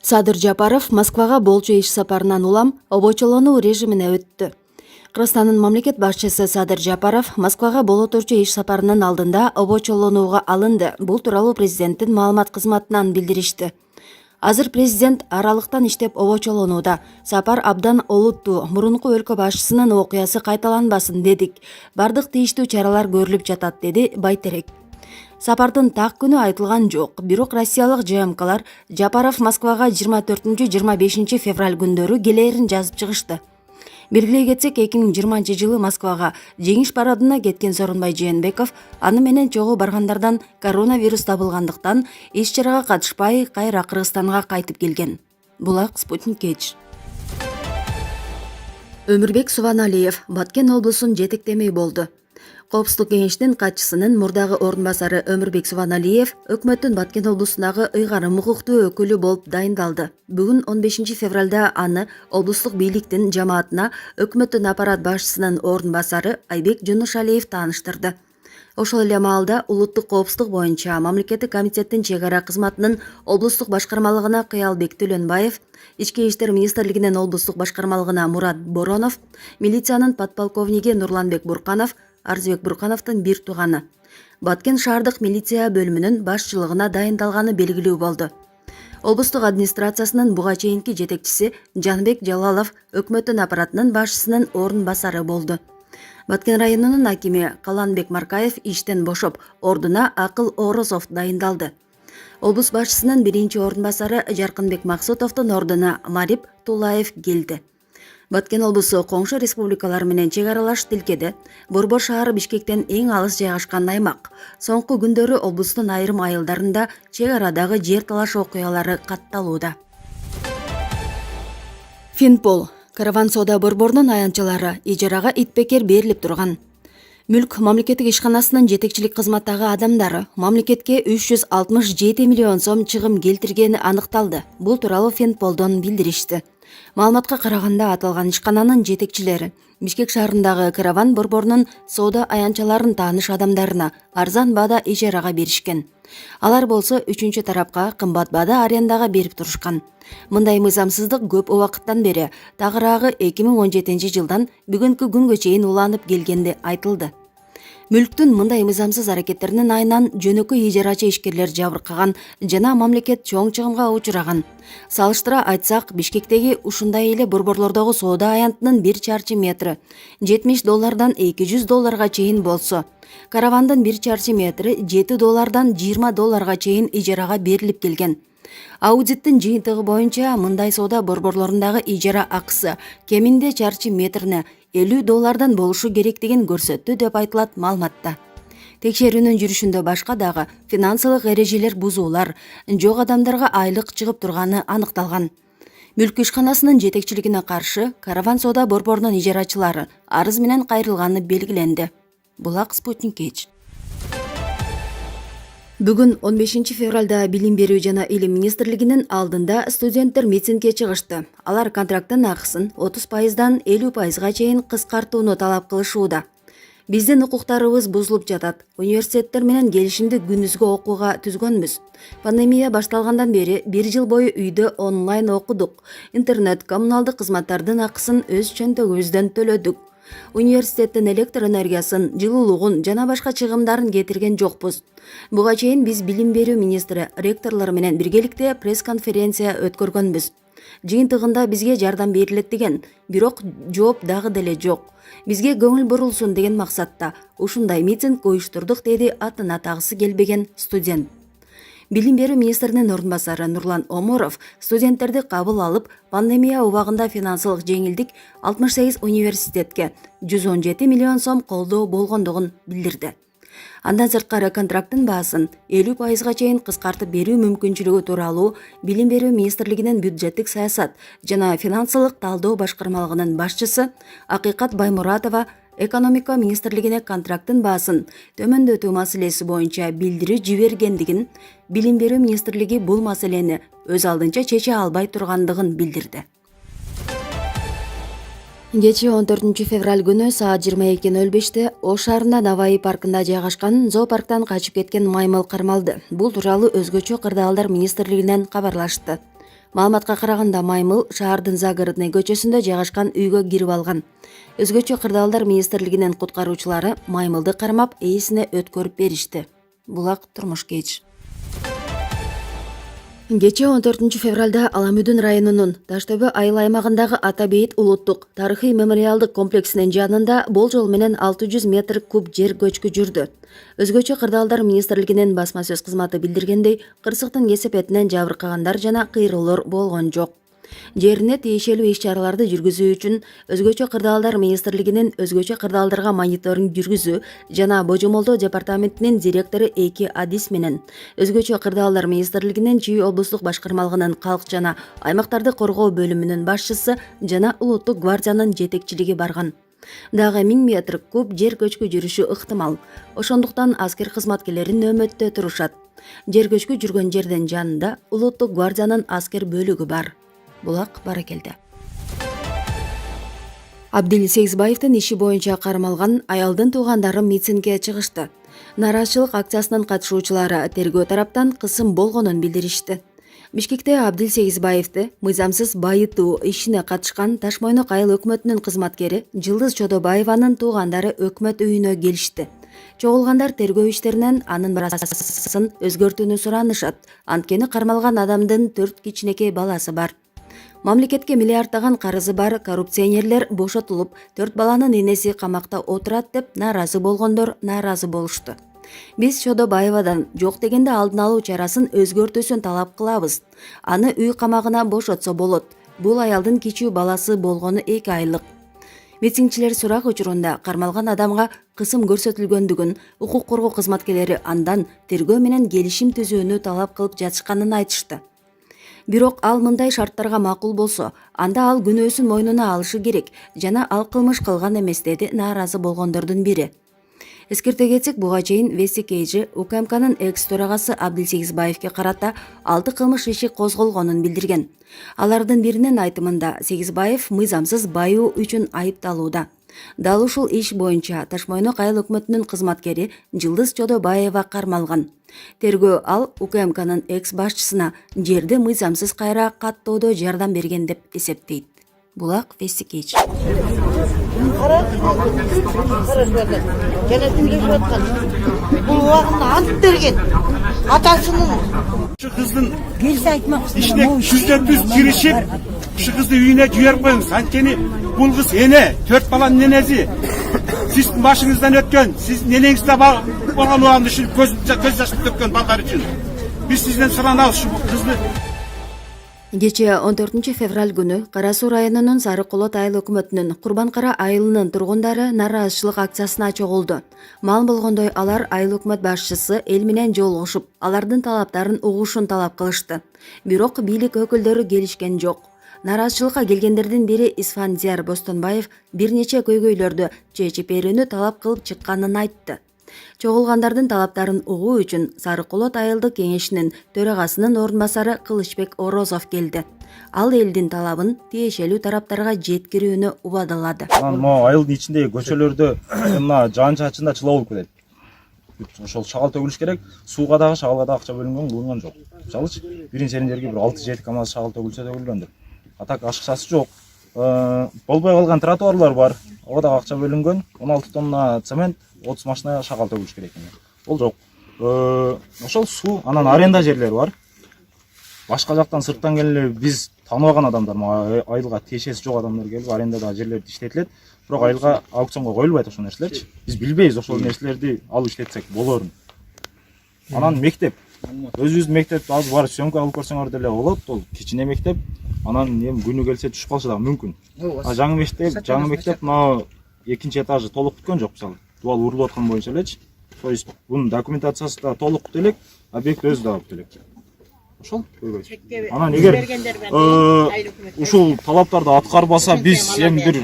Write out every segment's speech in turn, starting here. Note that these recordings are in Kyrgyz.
Садыр Жапаров Москвага болчу иш сапарынан улам обочолонуу режимине өттү. Кыргызстандын мамлекет башчысы Садыр Жапаров Москвага боло турчу иш сапарынын алдында обочолонууга алынды. Бул тууралуу президенттин маалымат кызматынан билдиришти. Азыр президент аралыктан иштеп обочолонууда. Сапар абдан олуттуу. Мурунку өлкө башчысынын окуясы кайталанбасын дедик. Бардык тийиштүү чаралар көрүлүп жатат, деди Байтерек. Сапардын так күнү айтылган жок. Бирок Россиялык ЖМКлар Жапаров Москвага 24-25 февраль күндөрү келерин жазып чыгышты. Белгилей кетсек, 2020 жылы Москвага жеңиш парадына кеткен Сооронбай Жээнбеков аны менен чогуу баргандардан коронавирус табылгандыктан иш-чарага катышпай кайра Кыргызстанга кайтып келген. Булак Спутник Кеч. Өмүрбек Субаналиев Баткен облусун жетектемей болду. Коопсуздук кеңешинин катчысынын мурдагы орун басары Өмүрбек Субаналиев өкмөттүн Баткен облусундагы ыйгарым укуктуу өкүлү болуп дайындалды. Бүгүн 15 февралда аны облустук бийликтин жамаатына өкмөттүн аппарат башчысынын орун басары Айбек Жунушалиев тааныштырды. Ошол эле маалда улуттук коопсуздук боюнча мамлекеттик комитеттин чек ара кызматынын облустук башкармалыгына Кыялбек Төлөнбаев, Ички иштер министрлигинин облустук башкармалыгына Мурат Боронов, милициянын подполковниги Нурланбек Бурканов, Арзыбек Буркановдун бир тууганы Баткен шаардык милиция бөлүмүнүн башчылыгына дайындалганы белгилүү болду. Облустук администрациясынын буга чейинки жетекчиси Жанбек Жалалов өкмөттүн аппаратынын башчысынын орун басары болду. Баткен районунун акими Каланбек Маркаев иштен бошоп, ордуна Акыл Орозов дайындалды. Облус башчысынын биринчи орун басары Жаркынбек Максутовдун ордуна Марип Тулаев келди. Баткен облусу коңшу республикалар менен чек аралаш тилкеде. Борбор шаары Бишкектен эң алыс жайгашкан аймак. Соңку күндөрү облустун айрым айылдарында чек арадагы жер талаш окуялары катталууда. Финпол караван соода борборунун аянтчылары ижарага итбекер берилип турган. Мүлк мамлекеттик ишканасынын жетекчилик кызматтагы адамдары мамлекетке 367 миллион сом чыгым келтиргени аныкталды. Бул тууралуу Финполдон билдиришти. Маалыматка караганда аталган ишкананын жетекчилери Бишкек шаарындагы караван борборунун соода аянтчаларын тааныш адамдарына арзан баада ижарага беришкен. Алар болсо үчүнчү тарапка кымбат баада арендага берип турушкан. Мындай мыйзамсыздык көп убакыттан бери, тагыраагы 2017 жылдан бүгүнкү күнгө чейин уланып келгенди айтылды. Мүлктүн мындай мыйзамсыз аракеттеринин айынан жөнөкөй ижарачы ишкерлер жабыркаган жана мамлекет чоң чыгымга учураган. Салыштыра айтсак, Бишкектеги ушундай эле борборлордогу соода аянтынын 1 чарчы метри $70 $200 чейин болсо, каравандын 1 чарчы метри $7 $20 чейин ижарага берилип келген. Аудиттин жыйынтыгы боюнча мындай соода борборлорундагы ижара акысы кеминде чарчы метрине $50 болушу керектигин көрсөттү деп айтылат маалыматта. Текшерүүнүн жүрүшүндө башка дагы финансылык эрежелер бузуулар, жок адамдарга айлык чыгып турганы аныкталган. Мүлк ишканасынын жетекчилигине каршы караван соода борборунун ижарачылары арыз менен кайрылганы белгиленди. Булак Спутник Кеч. Бүгүн 15 февралда Билим берүү жана Илим министрлигинин алдында студенттер митингге чыгышты. Алар контракттын акысын 30%дан 50%га чейин кыскартууну талап кылышууда. Биздин укуктарыбыз бузулуп жатат. Университеттер менен келишимди күнүзгү окууга түзгөнбүз. Пандемия башталгандан бери 1 жыл бою үйдө онлайн окудук. Интернет, коммуналдык кызматтардын акысын өз чөнтөгүбүздөн төлөдүк. Университеттин электр энергиясын, жылуулугун жана башка чыгымдарын кетирген жокпуз. Буга чейин биз Билим берүү министри, ректорлор менен биргеликте пресс-конференция өткөргөнбүз. Жыйынтыгында бизге жардам берилет деген, бирок жооп дагы деле жок. Бизге көңүл бурулсун деген максатта ушундай митинг уюштурдук, деди атын атагысы келбеген студент. Билим берүү министринин орун басары Нурлан Оморов студенттерди кабыл алып, пандемия убагында финансылык жеңилдик 68 университетке 117 миллион сом колдоо болгондугун билдирди. Андан сырткары контракттын баасын 50%га чейин кыскартып берүү мүмкүнчүлүгү тууралуу Билим берүү министрлигинин бюджеттик саясат жана финансылык талдоо башкармалыгынын башчысы Акыйкат Баймуратова экономика министрлигине контракттын баасын төмөндөтүү маселеси боюнча билдирүү жибергендигин, Билим берүү министрлиги бул маселени өз алдынча чече албай тургандыгын билдирди. Кечээ 14 февраль күнү саат 22:05 Ош шаарында Наваи паркында жайгашкан зоопарктан качып кеткен маймыл кармалды. Бул тууралуу өзгөчө кырдаалдар министрлигинен кабарлашты. Маалыматка караганда маймыл шаардын Загородный көчөсүндө жайгашкан үйгө кирип алган. Өзгөчө кырдаалдар министрлигинин куткаруучулары маймылды кармап ээсине өткөрүп беришти. Булак турмуш кеч. Кечээ 14 февралда Аламүдүн районунун Таштөбө айыл аймагындагы Ата Бейит улуттук тарыхый мемориалдык комплексинин жанында болжол менен 600 метр куб жер көчкү жүрдү. Өзгөчө кырдаалдар министрлигинин басма сөз кызматы билдиргендей, кырсыктын кесепетинен жабыркагандар жана кыйроолор болгон жок. Жерине тиешелүү иш-чараларды жүргүзүү үчүн өзгөчө кырдаалдар министрлигинин өзгөчө кырдаалдарга мониторинг жүргүзүү жана божомолдоо департаментинин директору Эки Адис менен өзгөчө кырдаалдар министрлигинин Чүй облустук башкармалыгынын калк жана аймактарды коргоо бөлүмүнүн башчысы жана улуттук гвардиянын жетекчилиги барган. Дагы 1000 метр куб жер көчкү жүрүшү ыктымал. Ошондуктан аскер кызматкерлери нөөмөттө турушат. Жер көчкү жүргөн жердин жанында улуттук гвардиянын аскер бөлүгү бар. Булак баракелде. Абдил Сейзбаевдин иши боюнча кармалган аялдын туугандары митингге чыгышты. Нааразычылык акциясынын катышуучулары тергөө тараптан кысым болгонун билдиришти. Бишкекте Абдил Сейзбаевди мыйзамсыз байытуу ишине катышкан Таш-Мойнок айыл өкмөтүнүн кызматкери Жылдыз Чодобаеванын туугандары өкмөт үйүнө келишти. Чогулгандар тергөө иштеринен анын бираасын өзгөртүүнү суранышат. Анткени кармалган адамдын 4 кичинекей баласы бар. Мамлекетке миллиарддаган карызы бар коррупционерлер бошотулуп, 4 баланын энеси камакта отурат деп нааразы болгондор нааразы болушту. Биз Чодобаевадан жок дегенде алдын алуу чарасын өзгөртүүсүн талап кылабыз. Аны үй камагына бошотсо болот. Бул аялдын кичүү баласы болгону 2 айлык. Митингчилер сурак учурунда кармалган адамга кысым көрсөтүлгөндүгүн, укук коргоо кызматкерлери андан тергөө менен келишим түзүүнү талап кылып жатышканын айтышты. Бирок ал мындай шарттарга макул болсо, анда ал күнөөсүн мойнуна алышы керек жана ал кылмыш кылган эмес, деди нааразы болгондордун бири. Эскерте кетсек, буга чейин Вести Кейжи УКМКнын экс-төрагасы Абдил Сейзбаевге карата 6 кылмыш иши козголгонун билдирген. Алардын биринин айтымында Сейзбаев мыйзамсыз байуу үчүн айыпталууда. Дал ушул иш боюнча Таш-Мойнок айыл өкмөтүнүн кызматкери Жылдыз Чодобаева кармалган. Тергөө ал УКМКнын экс-башчысына жерди мыйзамсыз кайра каттоодо жардам берген деп эсептейт. Булак Вести Кейж. Бул убагында ант берген атасынын Şu kızın işine %100 girişip şu kızı üyüne jüyer koyun. Sankeni bul kız ene, 4 balanın nenesi. Siz başınızdan ötken, siz nenenizde olan olan düşünüp göz yaşını dökкен ballar için. Biz sizden sıranal şu kızı. Кечээ 14 февраль күнү Кара Суу районунун Сары-Колот айыл өкмөтүнүн Курбан-Кара айылынын тургундары нааразычылык акциясына чогулду. Маалым болгондой, алар айыл өкмөт башчысы эл менен жолугушуп, алардын талаптарын угушун талап кылышты. Бирок бийлик өкүлдөрү келишкен жок. Нааразычылыкка келгендердин бири Исфандияр Бостонбаев бир нече көйгөйлөрдү чечип берүүнү талап кылып чыкканын айтты. Чогулгандардын талаптарын угуу үчүн Сары-Колот айылдык кеңешинин төрагасынын орун басары Кылычбек Орозов келди. Ал элдин талабын тиешелүү тараптарга жеткирүүнү убадалады. Могу айылдын ичиндеги көчөлөрдө мына жаан чачында чылоо болуп кетет. Ошол шагал төгүлүш керек. Сууга дагы шагалга да акча бөлүнгөн жок. Мисалычы биринчи жерге бир 6-7 КАМАЗ шагал төгүлсө төгүлгөндүр. А так ашыкчасы жок. Болбой калган тротуарлар бар. Ага да акча бөлүнгөн. 16 тонна цемент, 30 машина шагал төгүлүш керек экен. Ол жок. Ошол суу, анан аренда жерлер бар. Башка жактан сырттан келип биз тааныбаган адамдар, айылга тиешеси жок адамдар келип арендада жерлерди иштетилет. Бирок айылга аукционго коюлбайт ошол нерселерчи. Биз билбейбиз ошол нерселерди алып иштетсек болорун. Анан мектеп. Өзүбүздүн мектепти азыр барып сөмкө алып көрсөңөр деле болот. Ол кичине мектеп. Анан эми күнү келсе түшүп калышы дагы мүмкүн. Жаңы мектеп мына экинчи этажы толук бүткөн жок, мисалы. Дубал урулуп аткан боюнча элечи. То есть бунун документациясы да толук бүтө элек, объект өзү дагы бүтө элек. Ошол көйгөй. Анан эгер ушул талаптарды аткарбаса, биз эми бир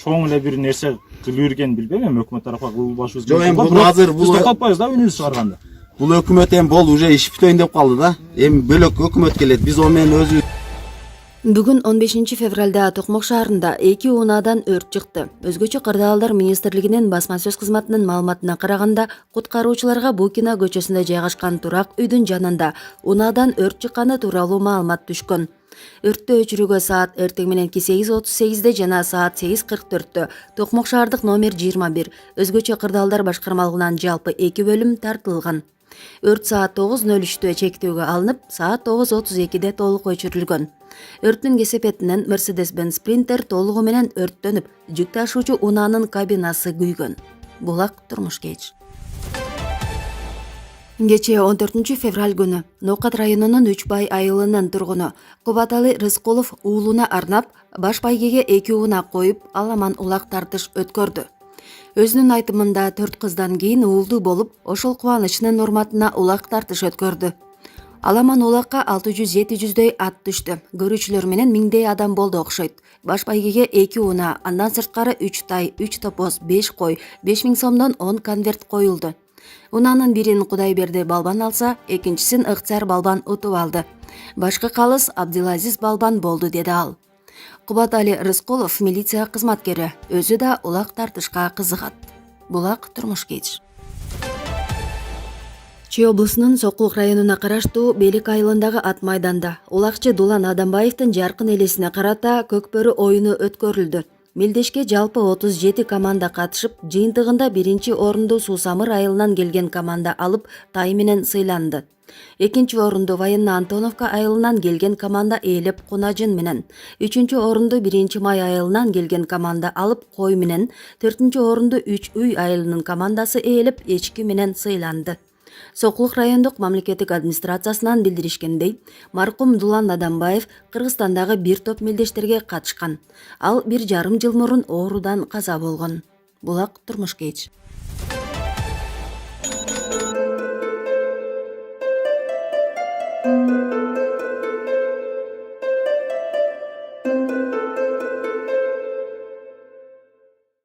чоң эле бир нерсе кылып берген билбейм, эми өкмөт тарапка кылбашыбыз керек. Жок, эми бул азыр бул калпайбыз да үнүбүздү чыгарганда. Бул өкмөт эми болду, уже иш бүтөйүн деп калды да. Эми бөлөк өкмөт келет. Биз ал менен өзүбүз Бүгүн 15 февралда Токмок шаарында 2 унаадан өрт чыкты. Өзгөчө кырдаалдар министрлигинин басма сөз кызматынын маалыматына караганда, куткаруучуларга Букина көчөсүндө жайгашкан турак үйдүн жанында унаадан өрт чыкканы тууралуу маалымат түшкөн. Өрттү өчүрүүгө саат эртең мененки 8:38 жана саат 8:44 Токмок шаардык номер 21 өзгөчө кырдаалдар башкармалыгынан жалпы 2 бөлүм тартылган. Өрт саат 9:03 чектөөгө алынып, саат 9:32 толук өчүрүлгөн. Өрттүн кесепетинен Mercedes-Benz Sprinter толугу менен өрттөнүп, жүк ташуучу унаанын кабинасы күйгөн. Булак турмуш кеч. Кечээ 14 февраль күнү Ноокат районунун Үчбай айылынын тургуну Кубаталы Рыскулов уулуна арнап баш байгеге 2 унаа коюп, аламан улак тартыш өткөрдү. Өзүнүн айтымында 4 кыздан кийин уулдуу болуп, ошол кубанычынын урматына улак тартыш өткөрдү. Аламан улакка 600-700дөй ат түштү. Көрүүчүлөр менен миңдей адам болду окшойт. Баш байгеге 2 унаа, андан сырткары 3 тай, 3 топоз, 5 кой, 5000 сомдон 10 конверт коюлду. Унаанын бирин Кудайберди Балбан алса, экинчисин Ыктыяр Балбан утуп алды. Башкы калыс Абдилазиз Балбан болду, деди ал. Кубатали Рыскулов милиция кызматкери, өзү да улак тартышка кызыгат. Булак турмуш кеч. Чүй облусунун Сокулук районуна караштуу Белик айылындагы ат майданда улакчы Дулан Адамбаевдин жаркын элесине карата көкбөрү оюну өткөрүлдү. Мелдешке жалпы 37 команда катышып, жыйынтыгында 1-чи орунду Суусамыр айылынан келген команда алып, тай менен сыйланды. 2-чи орунду Военно Антоновка айылынан келген команда ээлеп Кунажын менен, 3-чү орунду 1-чи Май айылынан келген команда алып кой менен, 4-чү орунду 3 Уй айылынын командасы ээлеп эчки менен сыйланды. Сокулук райондук мамлекеттик администрациясынан билдиришкендей, маркум Дулан Адамбаев Кыргызстандагы бир топ мелдештерге катышкан. Ал 1,5 жыл мурун оорудан каза болгон. Булак турмуш кеч.